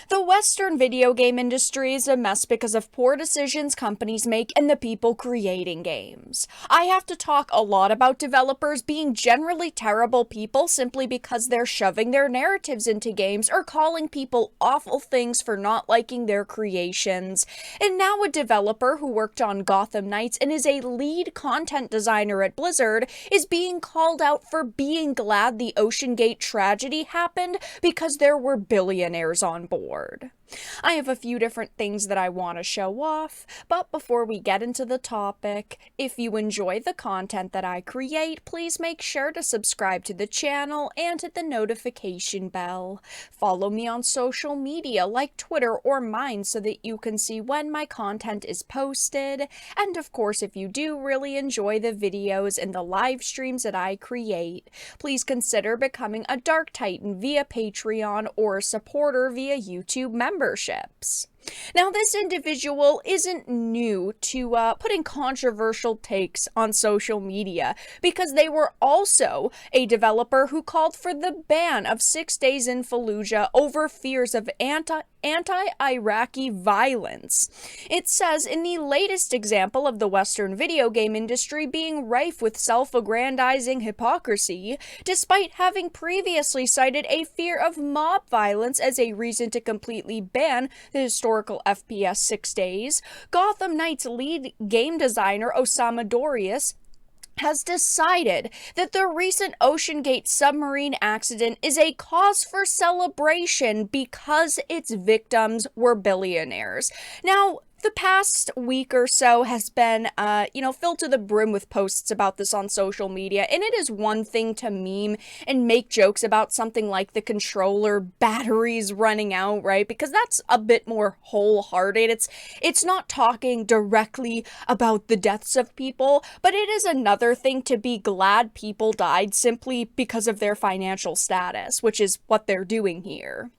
The Western video game industry is a mess because of poor decisions companies make and the people creating games. I have to talk a lot about developers being generally terrible people simply because they're shoving their narratives into games or calling people awful things for not liking their creations. And now a developer who worked on Gotham Knights and is a lead content designer at Blizzard is being called out for being glad the OceanGate tragedy happened because there were billionaires on board. I have a few different things that I want to show off, but before we get into the topic, if you enjoy the content that I create, please make sure to subscribe to the channel and hit the notification bell. Follow me on social media like Twitter or mine so that you can see when my content is posted. And of course, if you do really enjoy the videos and the live streams that I create, please consider becoming a Dark Titan via Patreon or a supporter via YouTube memberships. Now, this individual isn't new to putting controversial takes on social media because they were also a developer who called for the ban of 6 days in Fallujah over fears of anti-Iraqi violence. It says, in the latest example of the Western video game industry being rife with self-aggrandizing hypocrisy, despite having previously cited a fear of mob violence as a reason to completely ban the historical FPS 6 days, Gotham Knights lead game designer Osama Dorius has decided that the recent OceanGate submarine accident is a cause for celebration because its victims were billionaires. Now, the past week or so has been, filled to the brim with posts about this on social media, and it is one thing to meme and make jokes about something like the controller batteries running out, right? Because that's a bit more wholehearted. It's not talking directly about the deaths of people, but it is another thing to be glad people died simply because of their financial status, which is what they're doing here.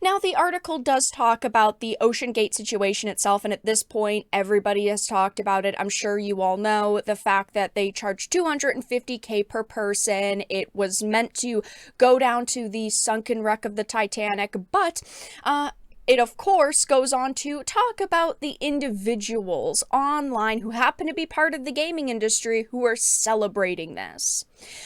Now, the article does talk about the OceanGate situation itself, and at this point, everybody has talked about it. I'm sure you all know the fact that they charged $250K per person. It was meant to go down to the sunken wreck of the Titanic, but it, of course, goes on to talk about the individuals online who happen to be part of the gaming industry who are celebrating this.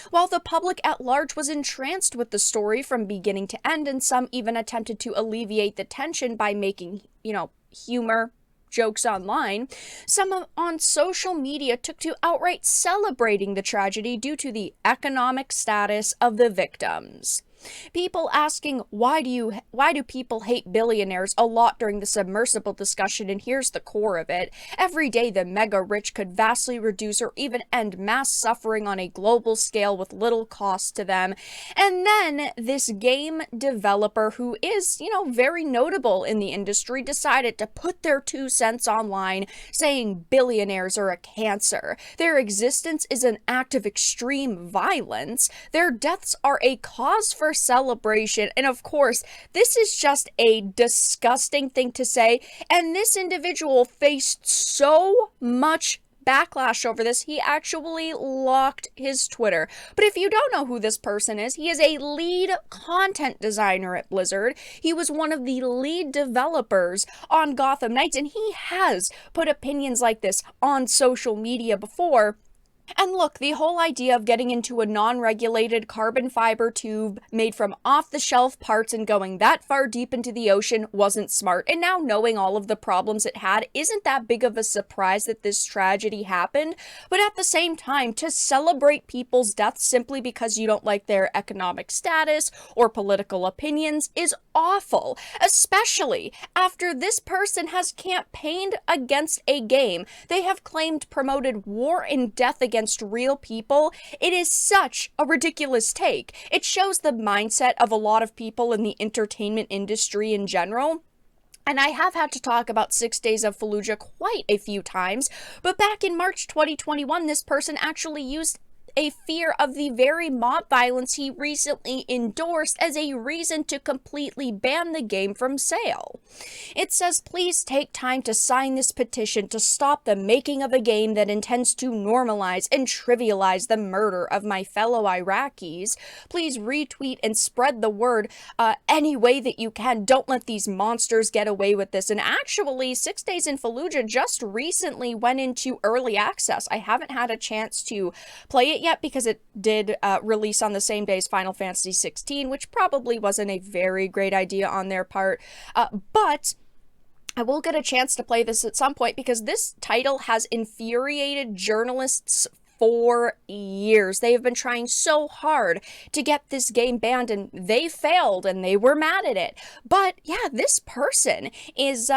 While the public at large was entranced with the story from beginning to end, and some even attempted to alleviate the tension by making, humor jokes online, some on social media took to outright celebrating the tragedy due to the economic status of the victims. People asking, why do people hate billionaires a lot during the submersible discussion, and here's the core of it. Every day the mega rich could vastly reduce or even end mass suffering on a global scale with little cost to them. And then this game developer who is, very notable in the industry decided to put their 2 cents online saying billionaires are a cancer. Their existence is an act of extreme violence. Their deaths are a cause for celebration, and of course, this is just a disgusting thing to say, and this individual faced so much backlash over this, he actually locked his Twitter. But if you don't know who this person is, he is a lead content designer at Blizzard. He was one of the lead developers on Gotham Knights, and he has put opinions like this on social media before. And look, the whole idea of getting into a non-regulated carbon fiber tube made from off-the-shelf parts and going that far deep into the ocean wasn't smart. And now knowing all of the problems it had isn't that big of a surprise that this tragedy happened. But at the same time, to celebrate people's deaths simply because you don't like their economic status or political opinions is awful, especially after this person has campaigned against a game they have claimed promoted war and death against real people. It is such a ridiculous take. It shows the mindset of a lot of people in the entertainment industry in general. And I have had to talk about 6 Days of Fallujah quite a few times, but back in March 2021, this person actually used a fear of the very mob violence he recently endorsed as a reason to completely ban the game from sale. It says, please take time to sign this petition to stop the making of a game that intends to normalize and trivialize the murder of my fellow Iraqis. Please retweet and spread the word any way that you can. Don't let these monsters get away with this. And actually, 6 Days in Fallujah just recently went into early access. I haven't had a chance to play it yet because it did release on the same day as Final Fantasy 16, which probably wasn't a very great idea on their part. But I will get a chance to play this at some point because this title has infuriated journalists for years. They have been trying so hard to get this game banned, and they failed, and they were mad at it. But yeah, this person is,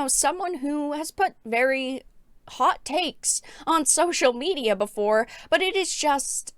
someone who has put very hot takes on social media before, but it is just,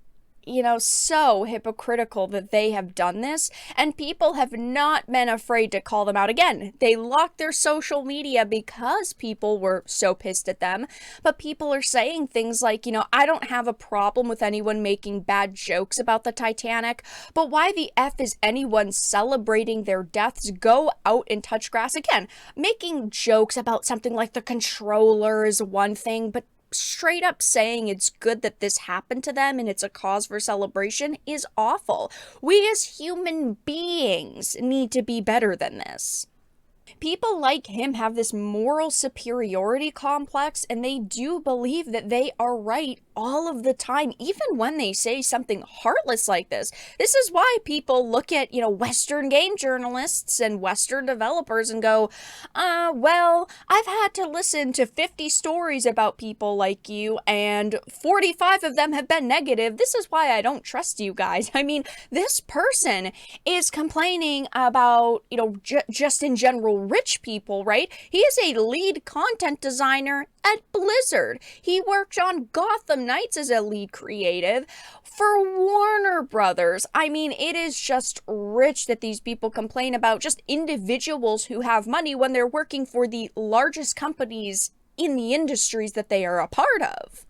so hypocritical that they have done this, and people have not been afraid to call them out. Again, they locked their social media because people were so pissed at them, but people are saying things like, I don't have a problem with anyone making bad jokes about the Titanic, but why the F is anyone celebrating their deaths? Go out and touch grass. Again, making jokes about something like the controller is one thing, but straight up saying it's good that this happened to them and it's a cause for celebration is awful. We as human beings need to be better than this. People like him have this moral superiority complex, and they do believe that they are right all of the time, even when they say something heartless like this. This is why people look at, Western game journalists and Western developers and go, well, I've had to listen to 50 stories about people like you, and 45 of them have been negative. This is why I don't trust you guys. I mean, this person is complaining about, just in general, rich people, right? He is a lead content designer at Blizzard. He worked on Gotham Knights as a lead creative for Warner Brothers. I mean, it is just rich that these people complain about just individuals who have money when they're working for the largest companies in the industries that they are a part of.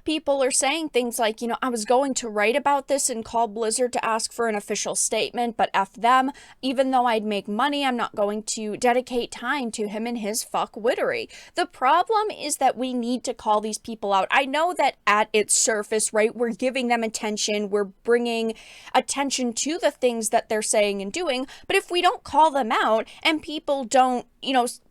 People are saying things like, I was going to write about this and call Blizzard to ask for an official statement, but F them. Even though I'd make money, I'm not going to dedicate time to him and his fuckwittery. The problem is that we need to call these people out. I know that at its surface, right, we're giving them attention, we're bringing attention to the things that they're saying and doing, but if we don't call them out and people don't,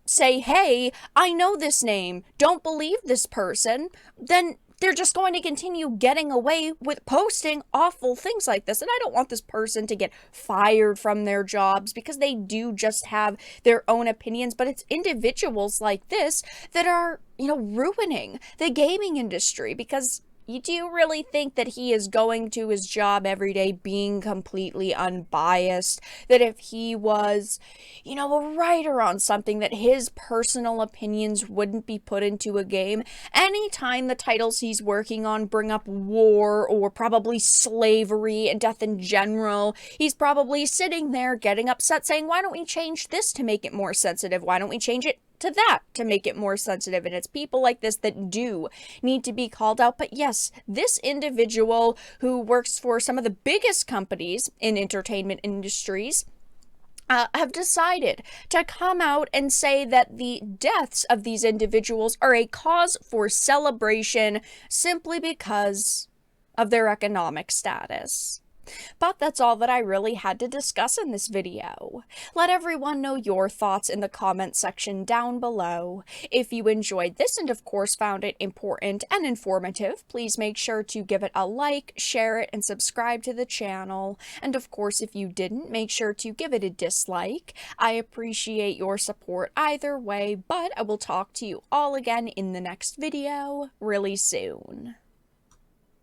say, hey, I know this name, don't believe this person, then they're just going to continue getting away with posting awful things like this. And I don't want this person to get fired from their jobs because they do just have their own opinions. But it's individuals like this that are, ruining the gaming industry, because you do really think that he is going to his job every day being completely unbiased? That if he was, a writer on something, that his personal opinions wouldn't be put into a game? Anytime the titles he's working on bring up war or probably slavery and death in general, he's probably sitting there getting upset saying, why don't we change this to make it more sensitive? Why don't we change it to that to make it more sensitive? And it's people like this that do need to be called out. But yes, this individual who works for some of the biggest companies in entertainment industries have decided to come out and say that the deaths of these individuals are a cause for celebration simply because of their economic status. But that's all that I really had to discuss in this video. Let everyone know your thoughts in the comment section down below. If you enjoyed this and of course found it important and informative, please make sure to give it a like, share it, and subscribe to the channel. And of course, if you didn't, make sure to give it a dislike. I appreciate your support either way, but I will talk to you all again in the next video really soon.